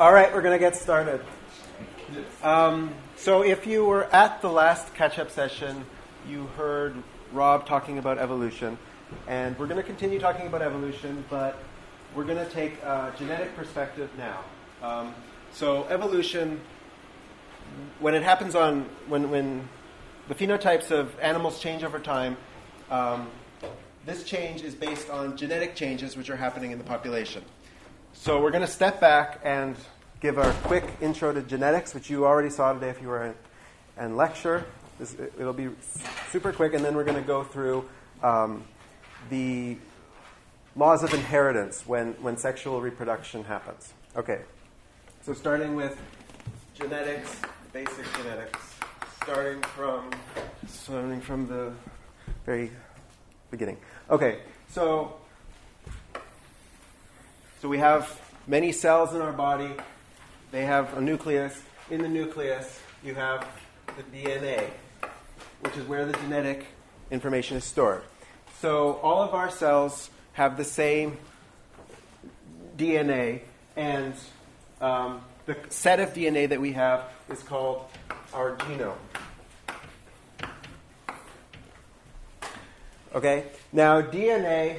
All right, we're going to get started. So if you were at the last catch-up session, you heard Rob talking about evolution. And we're going to continue talking about evolution, but we're going to take a genetic perspective now. So evolution, when it happens when the phenotypes of animals change over time, this change is based on genetic changes which are happening in the population. So we're going to step back and give our quick intro to genetics, which you already saw today if you were in lecture. It'll be super quick, and then we're going to go through the laws of inheritance when sexual reproduction happens. Okay, so starting with genetics, basic genetics, starting from the very beginning. Okay, so we have many cells in our body. They have a nucleus. In the nucleus, you have the DNA, which is where the genetic information is stored. So all of our cells have the same DNA, and the set of DNA that we have is called our genome. Okay, now DNA,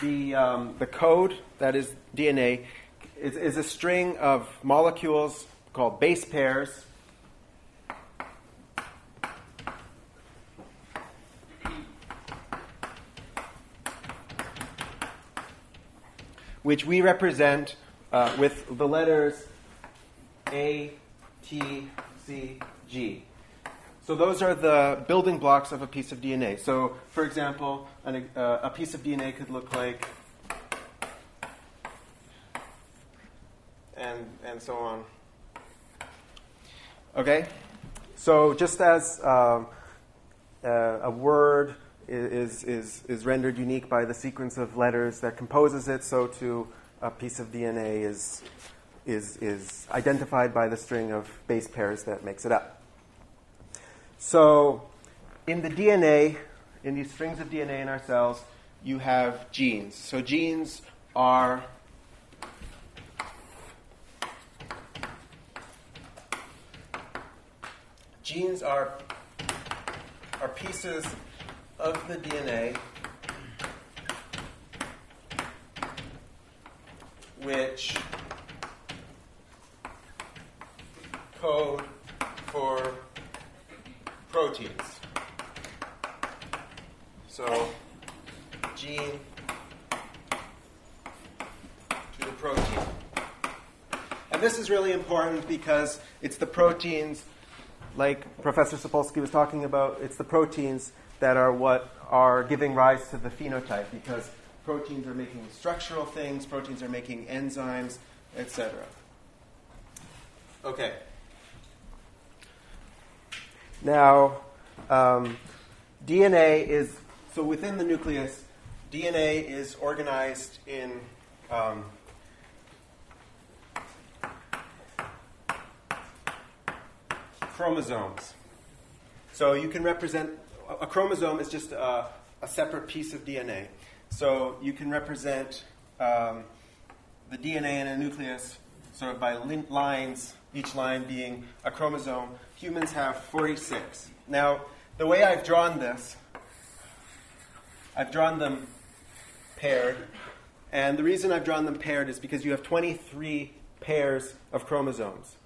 the code that is DNA, is a string of molecules called base pairs. Which we represent with the letters A, T, C, G. So those are the building blocks of a piece of DNA. So, for example, a piece of DNA could look like, and so on. Okay? So just as a word is rendered unique by the sequence of letters that composes it, so too a piece of DNA is identified by the string of base pairs that makes it up. So in the DNA, in these strings of DNA in our cells, you have genes. So genes are pieces of the DNA which code for proteins. So gene to the protein. And this is really important because it's the proteins, like Professor Sapolsky was talking about, it's the proteins that are what are giving rise to the phenotype, because proteins are making structural things, proteins are making enzymes, etc. Okay. Now, DNA is, so within the nucleus, DNA is organized in chromosomes. So you can represent, a chromosome is just a separate piece of DNA. So you can represent the DNA in a nucleus sort of by lines, each line being a chromosome. Humans have 46. Now, the way I've drawn this, I've drawn them paired. And the reason I've drawn them paired is because you have 23 pairs of chromosomes.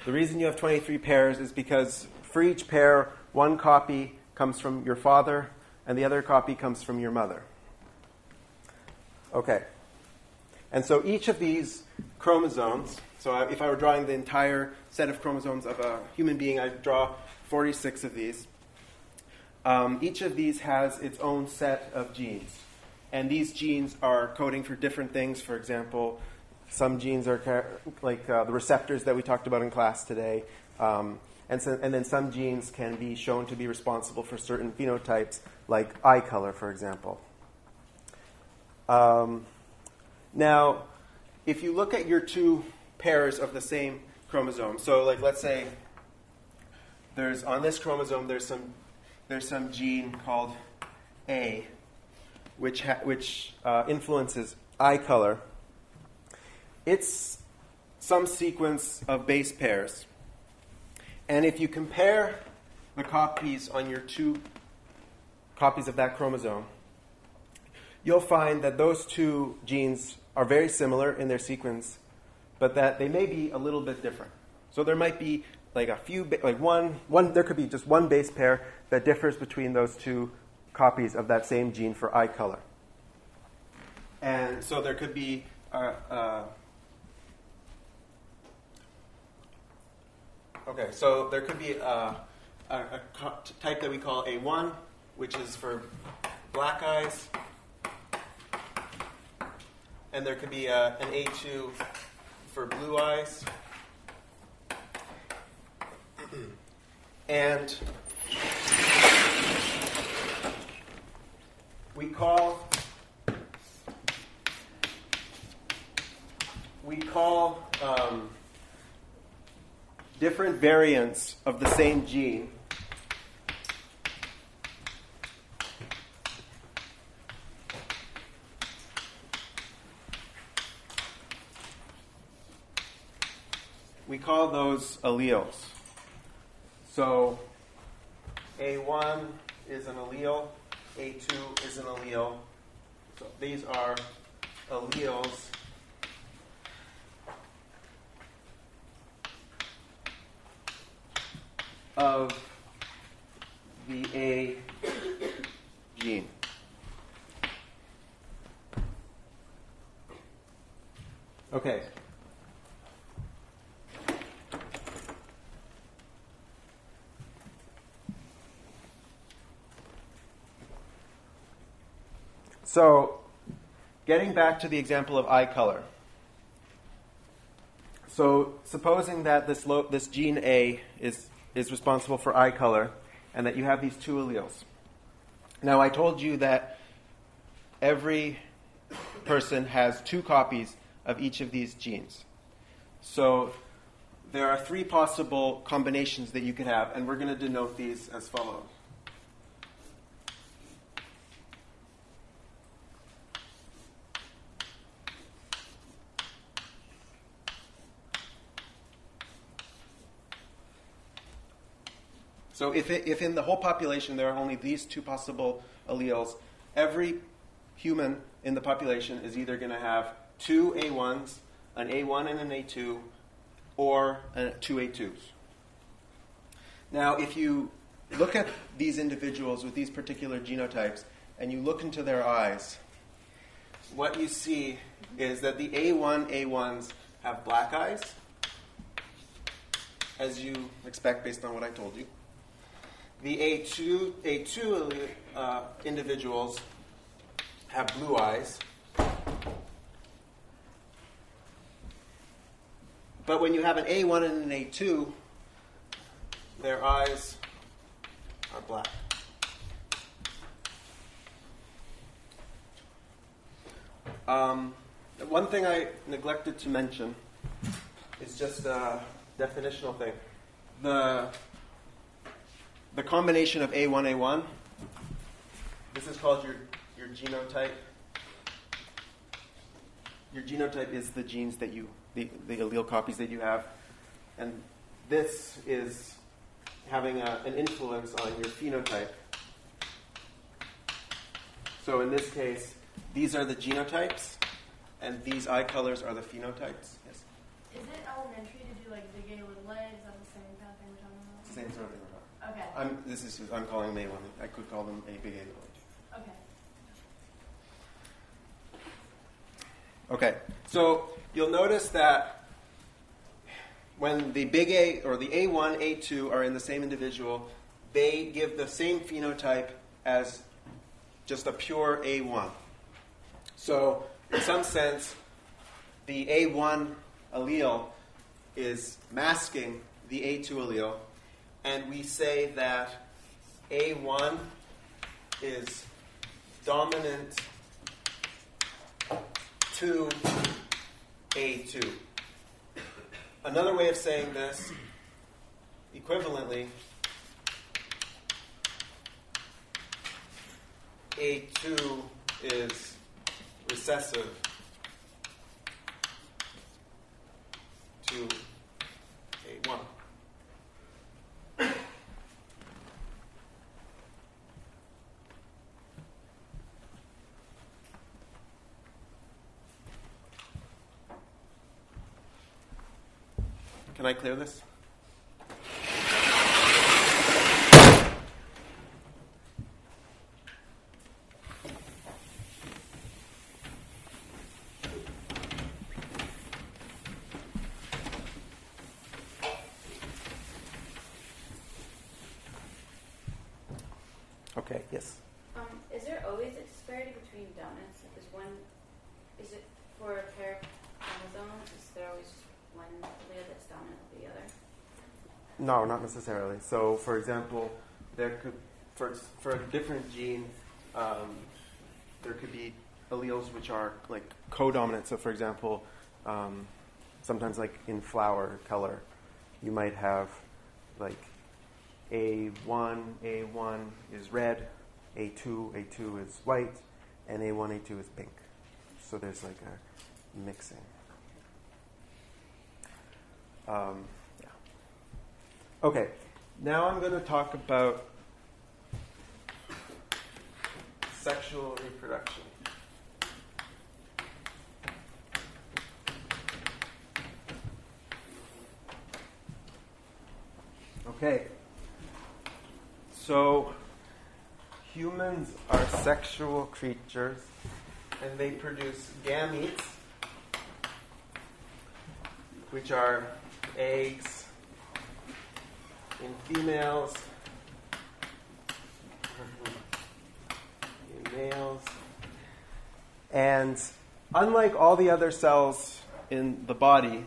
The reason you have 23 pairs is because for each pair, one copy comes from your father and the other copy comes from your mother. Okay. And so each of these chromosomes, so if I were drawing the entire set of chromosomes of a human being, I'd draw 46 of these. Each of these has its own set of genes. And these genes are coding for different things. For example, some genes are like the receptors that we talked about in class today. And then some genes can be shown to be responsible for certain phenotypes, like eye color, for example. Now, if you look at your two pairs of the same chromosome, so like let's say on this chromosome there's some gene called A, which influences eye color. Its some sequence of base pairs. And if you compare the copies on your two copies of that chromosome, you'll find that those two genes are very similar in their sequence, but that they may be a little bit different. So there might be like a few, like one. There could be just one base pair that differs between those two copies of that same gene for eye color. And so there could be so there could be a type that we call A1, which is for black eyes, and there could be an A2 for blue eyes. And we call different variants of the same gene we call those alleles. So A1 is an allele, A2 is an allele. So these are alleles of the A gene. Okay. So, getting back to the example of eye color. So, supposing that this gene A is responsible for eye color, and that you have these two alleles. Now, I told you that every person has two copies of each of these genes. So, there are three possible combinations that you could have, and we're going to denote these as follows. So if in the whole population there are only these two possible alleles, every human in the population is either going to have two A1s, an A1 and an A2, or two A2s. Now, if you look at these individuals with these particular genotypes and you look into their eyes, what you see is that the A1A1s have black eyes, as you expect based on what I told you. The A2 individuals have blue eyes. But when you have an A1 and an A2, their eyes are black. One thing I neglected to mention is just a definitional thing. The combination of A1, this is called your genotype. Your genotype is the genes that the allele copies that you have. And this is having an influence on your phenotype. So in this case, these are the genotypes, and these eye colors are the phenotypes. Yes? Is it elementary to do like big A, little A? Is that the same kind of thing we're talking about? It's the same sort of thing we're talking about. Okay. I'm calling them A1. I could call them A big A, little A. Okay. Okay. So you'll notice that when the big A or the A1, A2 are in the same individual, they give the same phenotype as just a pure A1. So in some sense, the A1 allele is masking the A2 allele, and we say that A1 is dominant to A2. Another way of saying this, equivalently, A2 is recessive Can I clear this? Okay, yes. Is there always a disparity between dominants? Is it for a pair of chromosomes? Is there always just one allele that's dominant over the other? No, not necessarily. So, for example, there could, for a different gene, there could be alleles which are like co-dominant. So, for example, sometimes like in flower color, you might have like A1 is red, A2 is white, and A1 is pink. So there's like a mixing. Yeah. Okay, now I'm going to talk about sexual reproduction. Okay, so humans are sexual creatures, and they produce gametes, which are eggs in females, in males. And unlike all the other cells in the body,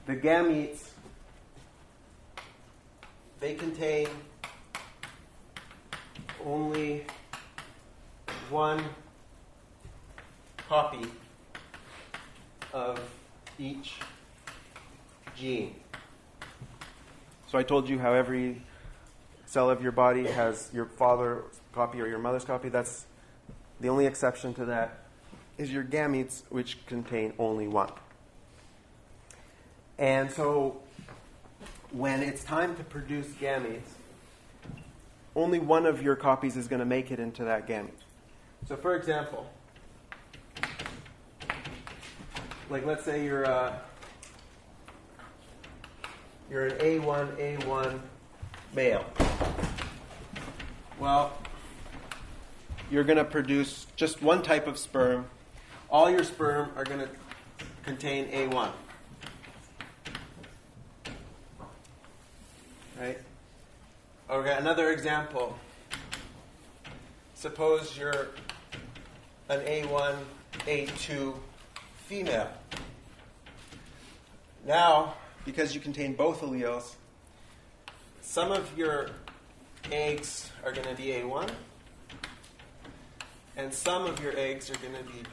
the gametes, they contain only one copy of each gene. So I told you how every cell of your body has your father's copy or your mother's copy. That's the only exception to that is your gametes, which contain only one. And so when it's time to produce gametes, only one of your copies is going to make it into that gamete. So for example, like let's say you're an A1 male. Well, you're going to produce just one type of sperm. All your sperm are going to contain A1. Right? Okay, another example. Suppose you're an A1, A2 female. Now, because you contain both alleles, some of your eggs are going to be A1, and some of your eggs are going to be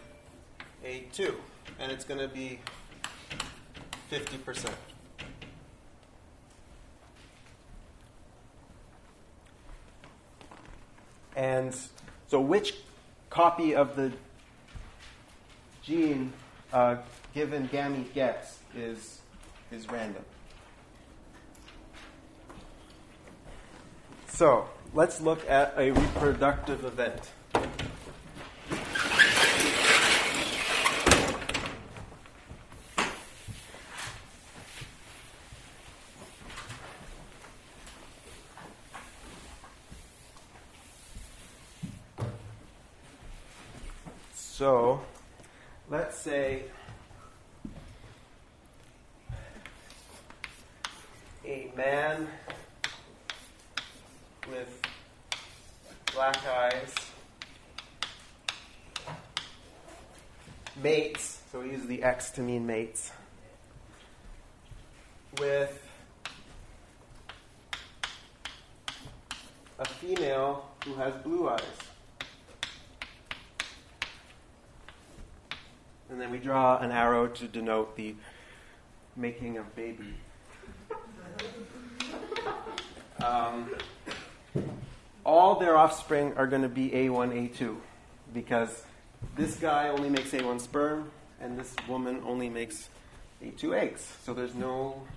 A2, and it's going to be 50%. And so which copy of the gene a given gamete gets is random. So let's look at a reproductive event. So, let's say a man with black eyes mates, so we use the X to mean mates, with a female who has blue eyes. And then we draw an arrow to denote the making of baby. All their offspring are going to be A1, A2, because this guy only makes A1 sperm, and this woman only makes A2 eggs. So there's nothing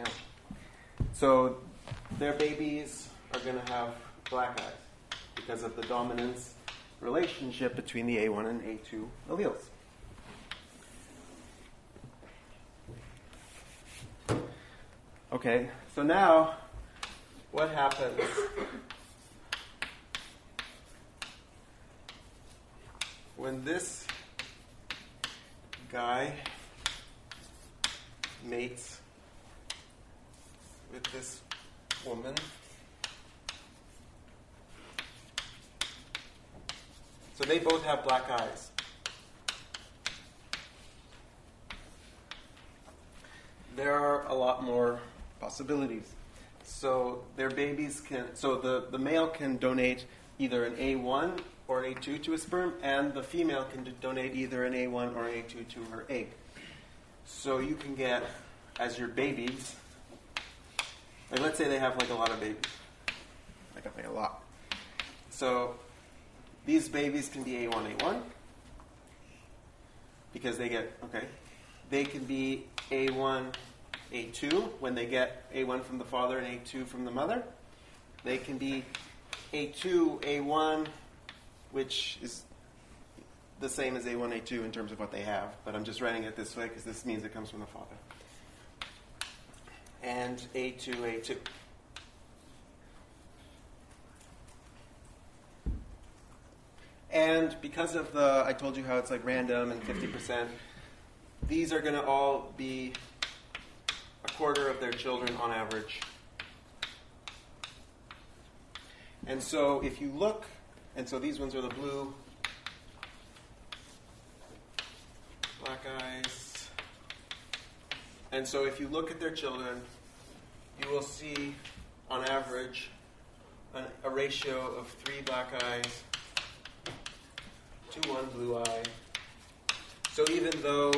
else. So their babies are going to have black eyes because of the dominance relationship between the A1 and A2 alleles. Okay, so now what happens when this guy mates with this woman? So they both have black eyes. There are a lot more possibilities. So their babies can, so the male can donate either an A1 or an A2 to a sperm, and the female can donate either an A1 or an A2 to her egg. So you can get, as your babies, like let's say they have like a lot of babies, like a lot. So these babies can be A1, A1, because they get, okay. They can be A1, A2, when they get A1 from the father and A2 from the mother. They can be A2, A1, which is the same as A1, A2 in terms of what they have, but I'm just writing it this way because this means it comes from the father. And A2, A2. And because of the, I told you how it's like random and 50%, these are going to all be a quarter of their children on average. And so if you look, and so these ones are the blue, black eyes. And so if you look at their children, you will see on average a ratio of 3 black eyes to 1 blue eye. So even though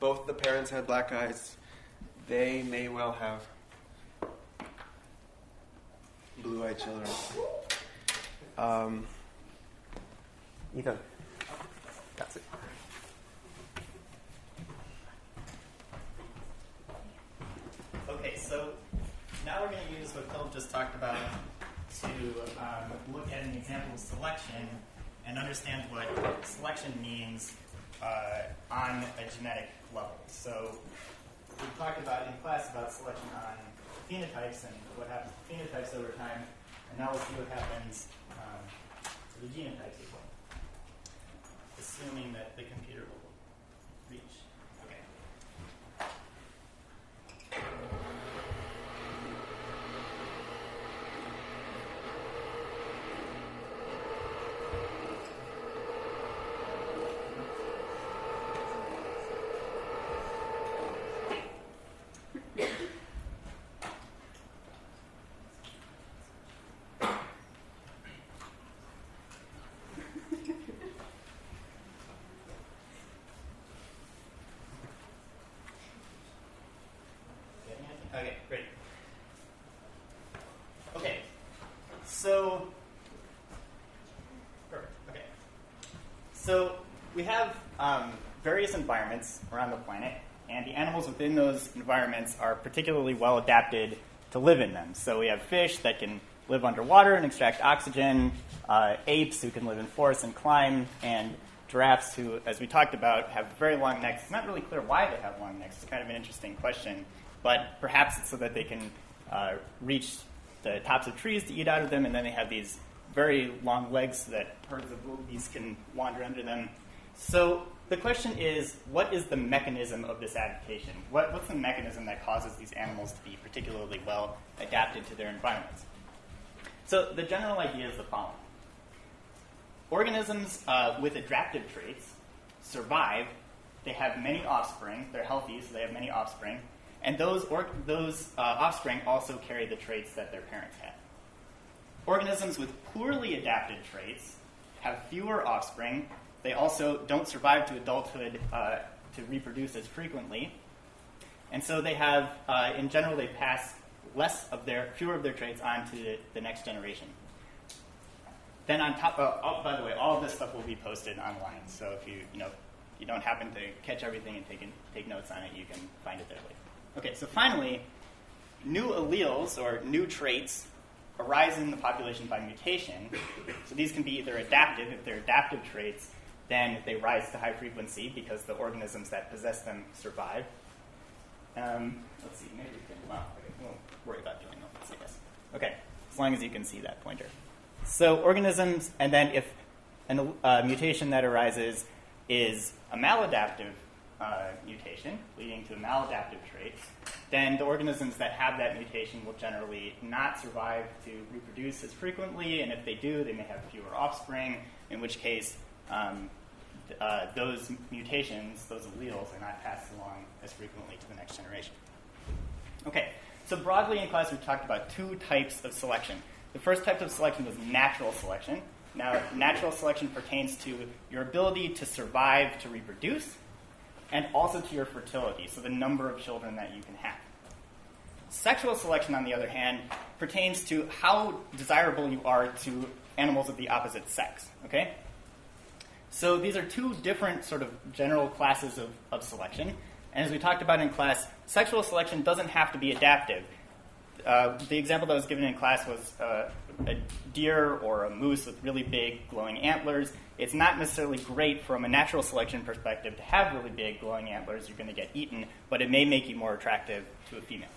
both the parents had black eyes, they may well have blue-eyed children. Ethan, that's it. Okay, so now we're going to use what Philip just talked about to look at an example of selection and understand what selection means on a genetic level. So we talked about in class about selection on phenotypes and what happens to phenotypes over time, and now we'll see what happens to the genotypes as well, assuming that the computer will reach. Okay. Okay, great. Okay, so, perfect, okay. So we have various environments around the planet, and the animals within those environments are particularly well adapted to live in them. So we have fish that can live underwater and extract oxygen, apes who can live in forests and climb, and giraffes who, as we talked about, have very long necks. It's not really clear why they have long necks. It's kind of an interesting question. But perhaps it's so that they can reach the tops of trees to eat out of them, and then they have these very long legs so that herds of wildebeest can wander under them. So the question is, what is the mechanism of this adaptation? What's the mechanism that causes these animals to be particularly well adapted to their environments? So the general idea is the following. Organisms with adaptive traits survive. They have many offspring. They're healthy, so they have many offspring. And those offspring also carry the traits that their parents had. Organisms with poorly adapted traits have fewer offspring. They also don't survive to adulthood to reproduce as frequently. And so they have, in general, they pass fewer of their traits on to the next generation. Then on top of, by the way, all of this stuff will be posted online. So if you don't happen to catch everything and take notes on it, you can find it there later. Okay, so finally, new alleles or new traits arise in the population by mutation. So these can be either adaptive. If they're adaptive traits, then they rise to high frequency because the organisms that possess them survive. Let's see, maybe we can, well, okay, we won't worry about doing all this, I guess. Okay, as long as you can see that pointer. So organisms, and then if a mutation that arises is a maladaptive mutation, leading to a maladaptive trait, then the organisms that have that mutation will generally not survive to reproduce as frequently, and if they do, they may have fewer offspring, in which case those mutations, those alleles, are not passed along as frequently to the next generation. Okay, so broadly in class we've talked about two types of selection. The first type of selection was natural selection. Now, natural selection pertains to your ability to survive to reproduce, and also to your fertility, so the number of children that you can have. Sexual selection, on the other hand, pertains to how desirable you are to animals of the opposite sex. Okay? So these are two different sort of general classes of selection. And as we talked about in class, sexual selection doesn't have to be adaptive. The example that was given in class was a deer or a moose with really big glowing antlers. It's not necessarily great from a natural selection perspective to have really big glowing antlers. You're going to get eaten, but it may make you more attractive to a female.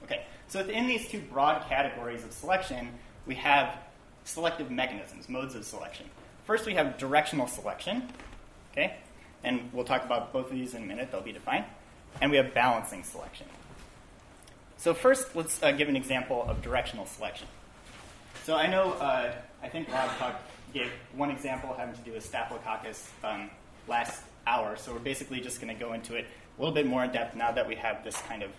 Okay, so within these two broad categories of selection, we have selective mechanisms, modes of selection. First, we have directional selection, okay? And we'll talk about both of these in a minute. They'll be defined. And we have balancing selection. So first, let's give an example of directional selection. So I know, I think Rob gave one example having to do with Staphylococcus last hour. So we're basically just going to go into it a little bit more in depth now that we have this kind of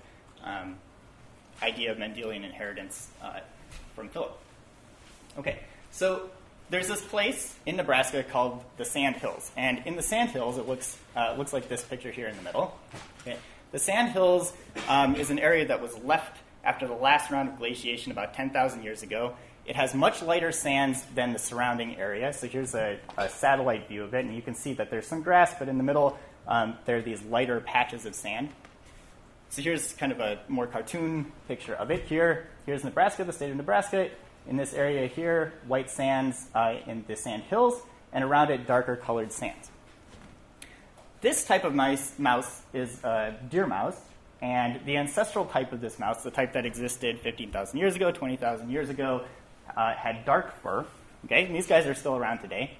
idea of Mendelian inheritance from Philip. Okay, so there's this place in Nebraska called the Sand Hills. And in the Sand Hills, it looks like this picture here in the middle. Okay. The Sand Hills is an area that was left after the last round of glaciation about 10,000 years ago. It has much lighter sands than the surrounding area. So here's a satellite view of it, and you can see that there's some grass, but in the middle there are these lighter patches of sand. So here's kind of a more cartoon picture of it. Here's Nebraska, the state of Nebraska. In this area here, white sands in the Sand Hills, and around it, darker colored sands. This type of mouse is a deer mouse, and the ancestral type of this mouse, the type that existed 15,000 years ago, 20,000 years ago, had dark fur. Okay, and these guys are still around today.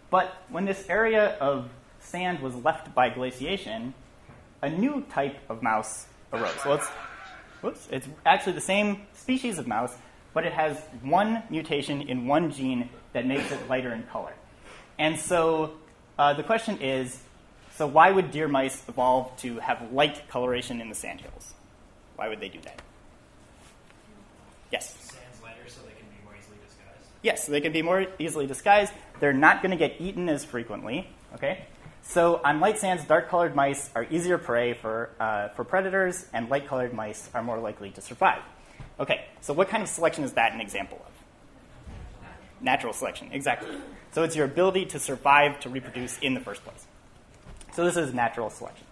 But when this area of sand was left by glaciation, a new type of mouse arose. So it's actually the same species of mouse, but it has one mutation in one gene that makes it lighter in color. And so the question is, so why would deer mice evolve to have light coloration in the sandhills? Why would they do that? Yes? Sand's lighter so they can be more easily disguised? Yes, so they can be more easily disguised. They're not going to get eaten as frequently. Okay? So on light sands, dark-colored mice are easier prey for predators, and light-colored mice are more likely to survive. Okay, so what kind of selection is that an example of? Natural selection, exactly. So it's your ability to survive to reproduce in the first place. So this is natural selection.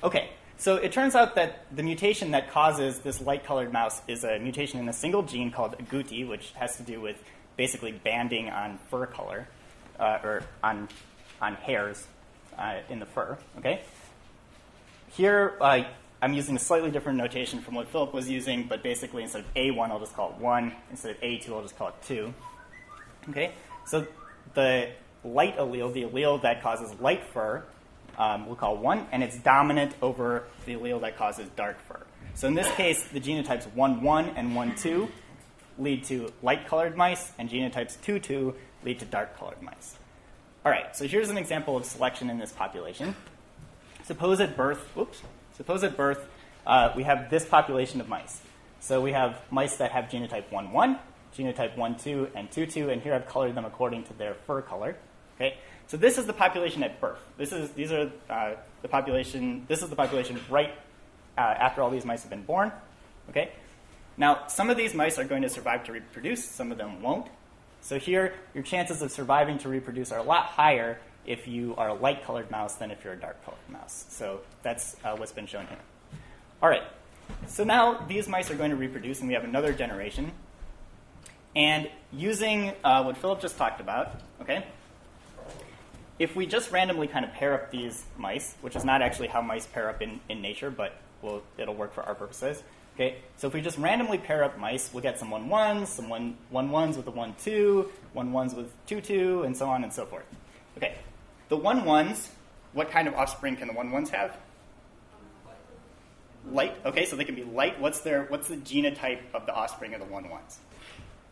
Okay, so it turns out that the mutation that causes this light-colored mouse is a mutation in a single gene called agouti, which has to do with basically banding on fur color, or on hairs in the fur. Okay. Here, I'm using a slightly different notation from what Philip was using, but basically instead of A1, I'll just call it 1. Instead of A2, I'll just call it 2. Okay? So the light allele, the allele that causes light fur, we'll call 1, and it's dominant over the allele that causes dark fur. So in this case, the genotypes 1,1 and 1,2 lead to light-colored mice, and genotypes 2,2 lead to dark-colored mice. All right, so here's an example of selection in this population. Suppose at birth, we have this population of mice. So we have mice that have genotype 1,1, genotype 1,2, and 2,2, and here I've colored them according to their fur color. Okay, so this is the population at birth. This is the population right after all these mice have been born. Okay, now some of these mice are going to survive to reproduce, some of them won't. So here, your chances of surviving to reproduce are a lot higher if you are a light-colored mouse than if you're a dark-colored mouse. So that's what's been shown here. All right, so now these mice are going to reproduce, and we have another generation. And using what Philip just talked about, okay, if we just randomly kind of pair up these mice, which is not actually how mice pair up in nature, but it'll work for our purposes. Okay, so if we just randomly pair up mice, we'll get some 1-1s, some 1-1s with a 1-2, 1-1s with 2-2, and so on and so forth. Okay, the 1-1s, what kind of offspring can the 1-1s have? Light. Okay, so they can be light. What's the genotype of the offspring of the 1-1s?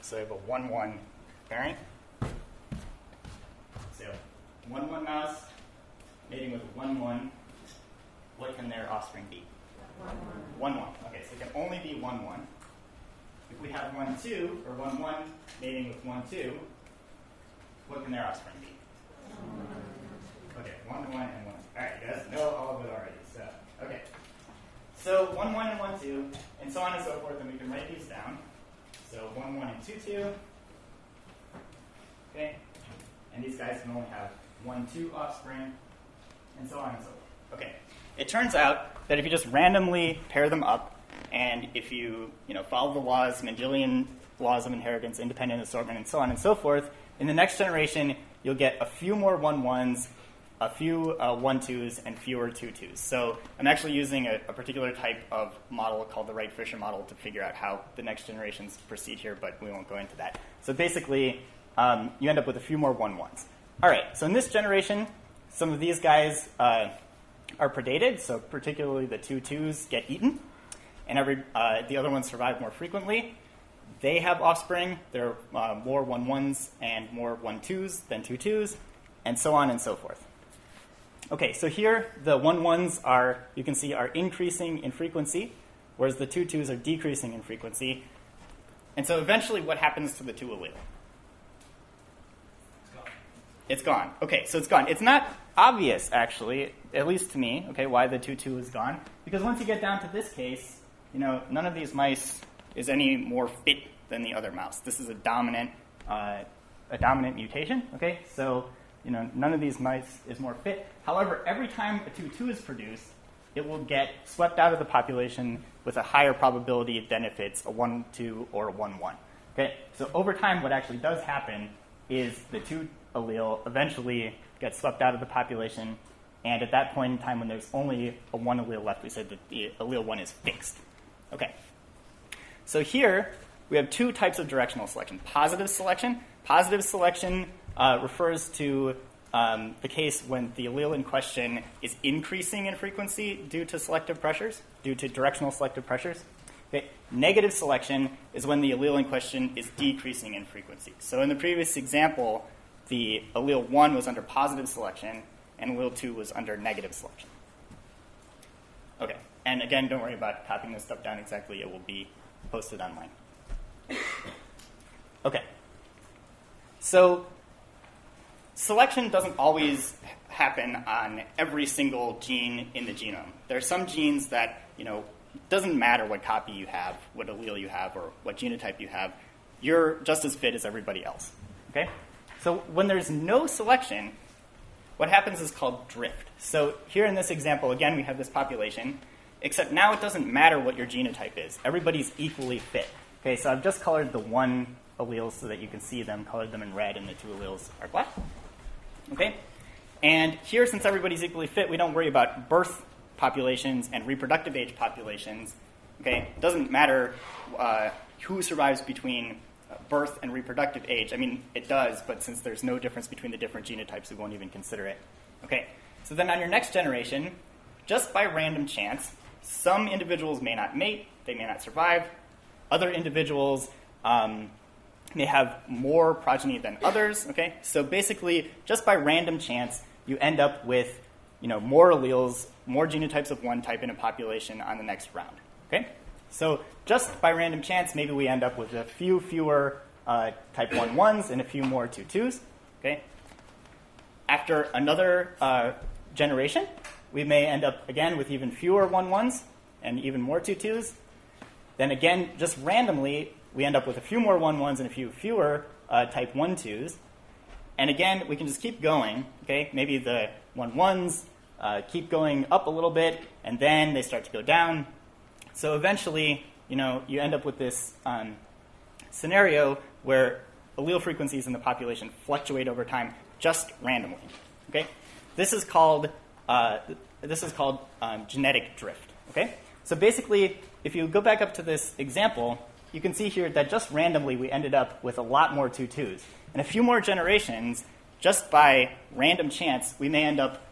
So we have a 1-1 parent. So 1-1 mouse mating with a 1-1. What can their offspring be? 1-1. Okay, so it can only be 1-1. If we have 1-2 or 1-1 mating with 1-2, what can their offspring be? Okay, 1-1 and 1. All right, you guys know all of it already. So okay, so 1-1 and 1-2, and so on and so forth. And we can write these down. So 1-1 and 2-2. Okay, and these guys can only have 1-2 offspring, and so on and so forth. Okay. It turns out that if you just randomly pair them up, and if you follow the laws, Mendelian laws of inheritance, independent assortment, and so on and so forth, in the next generation, you'll get a few more 1-1s, a few 1-2s, and fewer 2-2s. So I'm actually using a particular type of model called the Wright-Fisher model to figure out how the next generations proceed here, but we won't go into that. So basically, you end up with a few more 1-1s. All right, so in this generation, some of these guys are predated, so particularly the 2-2s get eaten, and the other ones survive more frequently. They have offspring. There are more 1-1s and more 1-2s than 2-2s, and so on and so forth. Okay, so here the 1-1s you can see, are increasing in frequency, whereas the 2-2s are decreasing in frequency. And so eventually what happens to the 2 allele? It's gone. Okay, so it's gone. It's not obvious, actually, at least to me, okay, why the 2-2 is gone. Because once you get down to this case, none of these mice is any more fit than the other mouse. This is a dominant mutation, okay? So, none of these mice is more fit. However, every time a 2-2 is produced, it will get swept out of the population with a higher probability than if it's a 1-2 or a 1-1. Okay? So over time, what actually does happen is the 2 allele eventually gets swept out of the population, and at that point in time when there's only a 1 allele left, we said that the allele 1 is fixed. Okay. So here we have 2 types of directional selection. Positive selection. Positive selection refers to the case when the allele in question is increasing in frequency due to selective pressures, due to directional selective pressures. Okay. Negative selection is when the allele in question is decreasing in frequency. So in the previous example, the allele 1 was under positive selection, and allele 2 was under negative selection. Okay, and again, don't worry about copying this stuff down exactly. It will be posted online. Okay, so selection doesn't always happen on every single gene in the genome. There are some genes that, it doesn't matter what copy you have, what allele you have, or what genotype you have. You're just as fit as everybody else. Okay? So when there's no selection, what happens is called drift. So here in this example, again, we have this population, except now it doesn't matter what your genotype is. Everybody's equally fit. Okay, so I've just colored the 1 alleles so that you can see them, colored them in red, and the 2 alleles are black. Okay? And here, since everybody's equally fit, we don't worry about birth populations and reproductive age populations. Okay? It doesn't matter who survives between birth and reproductive age. I mean, it does, but since there's no difference between the different genotypes, we won't even consider it. Okay, so then on your next generation, just by random chance, some individuals may not mate, they may not survive. Other individuals may have more progeny than others. Okay, so basically, just by random chance, you end up with more alleles, more genotypes of one type in a population on the next round. Okay. So just by random chance, maybe we end up with a few fewer type 1-1s and a few more 2-2s. Okay? After another generation, we may end up again with even fewer 1-1s and even more 2-2s. Then again, just randomly, we end up with a few more 1-1s and a few fewer type 1-2s. And again, we can just keep going. Okay? Maybe the 1-1s keep going up a little bit, and then they start to go down. So eventually, you end up with this scenario where allele frequencies in the population fluctuate over time just randomly. Okay, this is called genetic drift. Okay, So basically, if you go back up to this example, you can see here that just randomly we ended up with a lot more 2-2s. In a few more generations, just by random chance, we may end up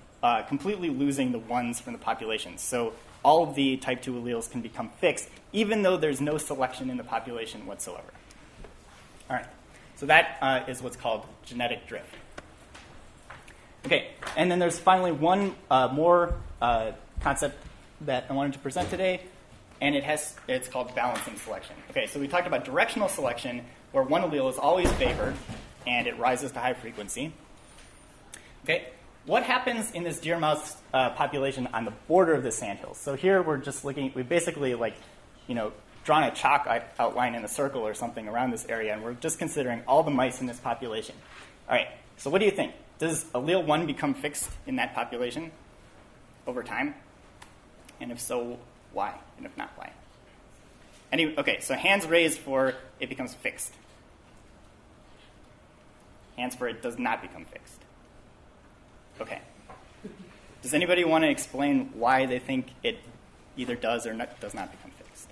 completely losing the 1s from the population. So all of the type 2 alleles can become fixed, even though there's no selection in the population whatsoever. All right, so that is what's called genetic drift. Okay, and then there's finally one more concept that I wanted to present today, and it's called balancing selection. Okay, so we talked about directional selection, where one allele is always favored, and it rises to high frequency. Okay, what happens in this deer mouse population on the border of the sandhills? So here we're just looking, we basically drawn a chalk outline in a circle or something around this area, and we're just considering all the mice in this population. All right, so what do you think? Does allele 1 become fixed in that population over time? And if so, why? And if not, why? Okay, so hands raised for it becomes fixed. Hands for it does not become fixed. Okay. Does anybody want to explain why they think it either does or does not become fixed?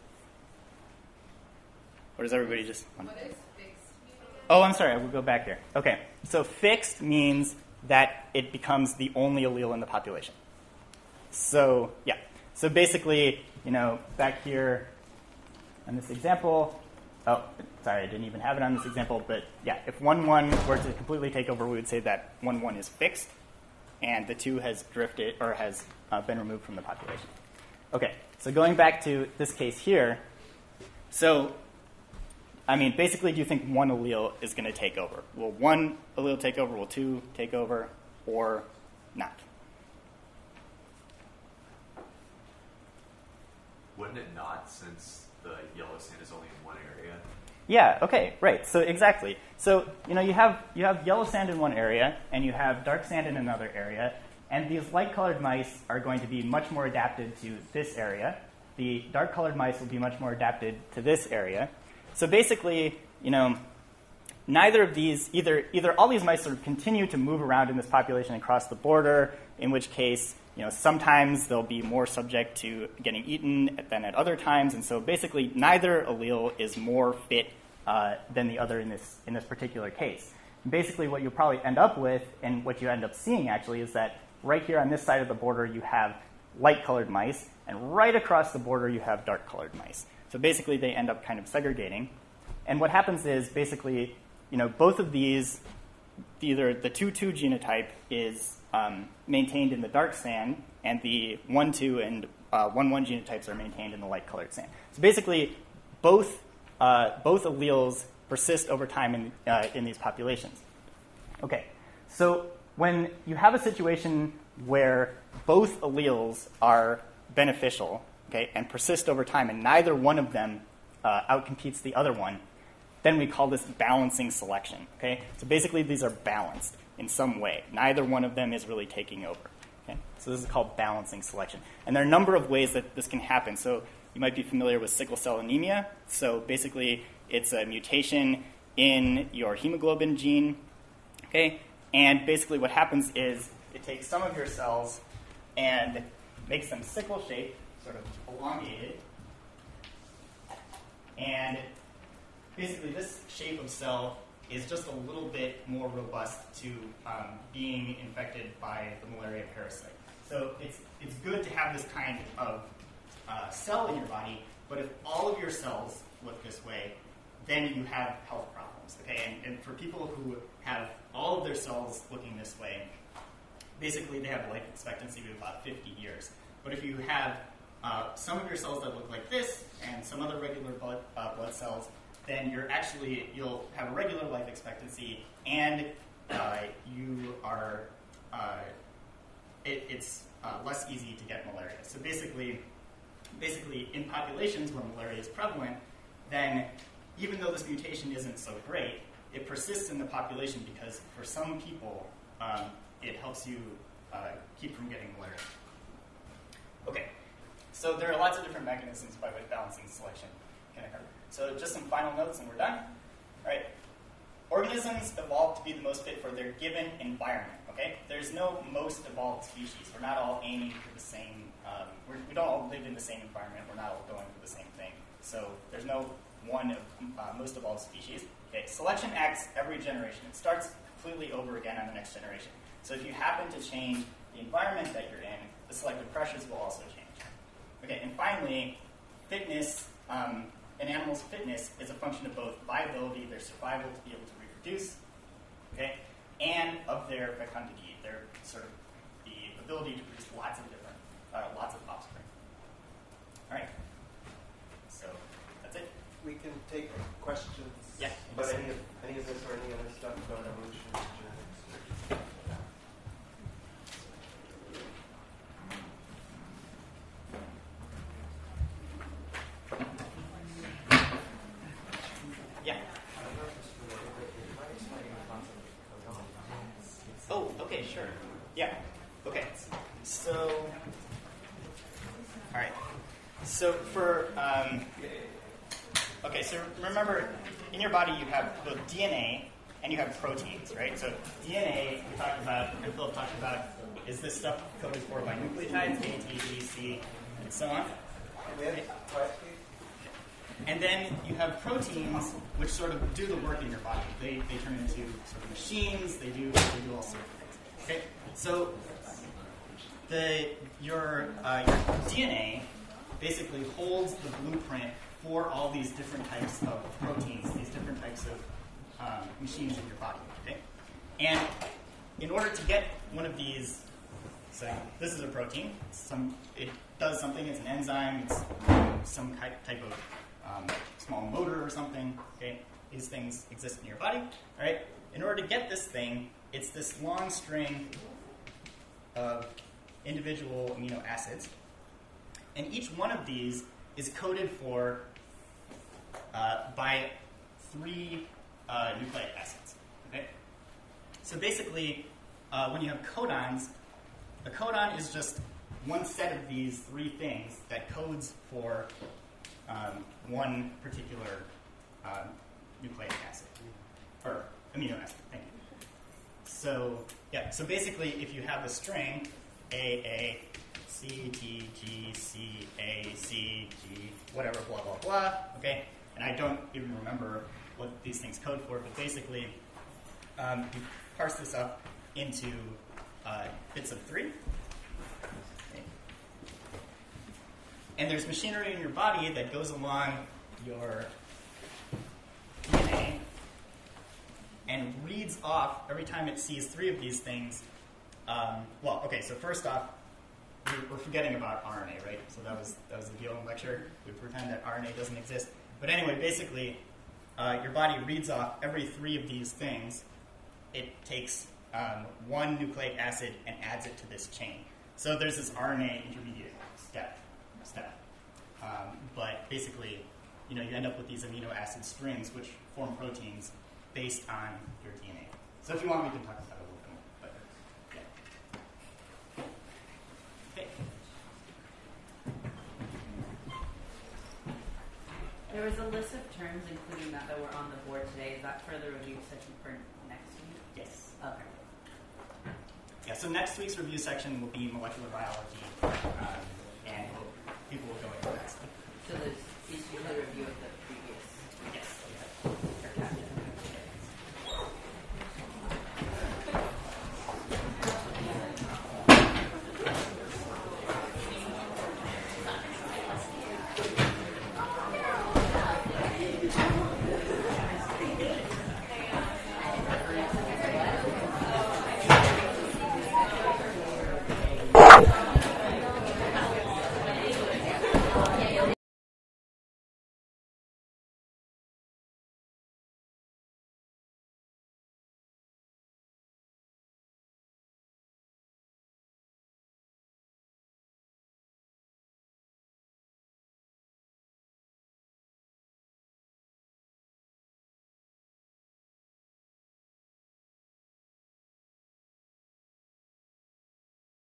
Or does everybody just want to? What is fixed? Oh, I'm sorry. We'll go back here. Okay. So fixed means that it becomes the only allele in the population. So, yeah. So basically, back here on this example, oh, sorry, I didn't even have it on this example, but yeah, if 1-1 were to completely take over, we would say that 1-1 is fixed, and the 2 has drifted or has been removed from the population. Okay, so going back to this case here, so, basically, do you think one allele is going to take over? Will one allele take over? Will 2 take over? Or not? Wouldn't it not, since the yellow sand is only in one area? Yeah, okay, right. So exactly. So, you have yellow sand in one area, and you have dark sand in another area, and these light-colored mice are going to be much more adapted to this area. The dark-colored mice will be much more adapted to this area. So basically, neither of these, either all these mice sort of continue to move around in this population across the border, in which case, sometimes they'll be more subject to getting eaten than at other times, and so basically neither allele is more fit than the other in this particular case. And basically what you'll probably end up with, and what you end up seeing actually, is that right here on this side of the border you have light-colored mice, and right across the border you have dark-colored mice. So basically they end up kind of segregating. And what happens is basically, both of these, either the 2-2 genotype is maintained in the dark sand, and the 1-2 and 1-1 genotypes are maintained in the light-colored sand. So basically, both alleles persist over time in these populations. Okay, so when you have a situation where both alleles are beneficial, okay, and persist over time, and neither one of them outcompetes the other one, then we call this balancing selection. Okay, so basically these are balanced in some way. Neither one of them is really taking over. Okay? So this is called balancing selection. And there are a number of ways that this can happen. So you might be familiar with sickle cell anemia. So basically it's a mutation in your hemoglobin gene. Okay? And basically what happens is it takes some of your cells and makes them sickle-shaped, sort of elongated. And basically this shape of cell is just a little bit more robust to being infected by the malaria parasite. So it's good to have this kind of cell in your body, but if all of your cells look this way, then you have health problems. Okay, and for people who have all of their cells looking this way, basically they have a life expectancy of about 50 years. But if you have some of your cells that look like this and some other regular blood cells, then you'll have a regular life expectancy, and it's less easy to get malaria. So basically, in populations where malaria is prevalent, then even though this mutation isn't so great, it persists in the population because for some people, it helps you keep from getting malaria. Okay, so there are lots of different mechanisms by which balancing selection can occur. So just some final notes and we're done. All right. Organisms evolved to be the most fit for their given environment. Okay, there's no most evolved species. We're not all aiming for the same. We don't all live in the same environment. We're not all going for the same thing. So there's no one most evolved species. Okay, selection acts every generation. It starts completely over again on the next generation. So if you happen to change the environment that you're in, the selective pressures will also change. Okay, and finally, fitness. An animal's fitness is a function of both viability, their survival to be able to reproduce, okay, and of their fecundity, their sort of the ability to produce lots of offspring. All right. So that's it. We can take questions Yeah. about any of this or any other stuff about evolution and genetics. Yeah. Oh, okay, sure. Yeah. Okay. So, all right. So for okay, so remember, in your body you have both DNA and you have proteins, right? So DNA we talked about, and Philip talked about, is this stuff coded for by nucleotides, A, T, G, C, and so on. And then you have proteins, which sort of do the work in your body. They turn into sort of machines. They do all sorts of things. Okay, so your DNA basically holds the blueprint for all these different types of proteins, these different types of machines in your body. Okay, and in order to get one of these, so this is a protein. It does something. It's an enzyme. It's some type of small motor or something. Okay, these things exist in your body. All right. In order to get this thing, it's this long string of individual amino acids, and each one of these is coded for by 3 nucleic acids. Okay. So basically, when you have codons, a codon is just one set of these 3 things that codes for one particular nucleic acid, or amino acid. Thank you. So yeah, so basically, if you have a string A, C, T, G, C, A, C, G, whatever, blah, blah, blah, okay? And I don't even remember what these things code for, but basically, you parse this up into bits of 3. Okay. And there's machinery in your body that goes along your DNA and reads off every time it sees 3 of these things. Well, okay, so first off, we're forgetting about RNA, right? So that was the deal in the lecture. We pretend that RNA doesn't exist. But anyway, basically, your body reads off every 3 of these things. It takes 1 nucleic acid and adds it to this chain. So there's this RNA intermediate step. But basically, you end up with these amino acid strings which form proteins based on your DNA. So if you want, we can talk about it a little bit more. But yeah. Okay. There was a list of terms, including that were on the board today. Is that for the review section for next week? Yes. Okay. Yeah, so next week's review section will be molecular biology, and people will go into that stuff. So there's usually a review of the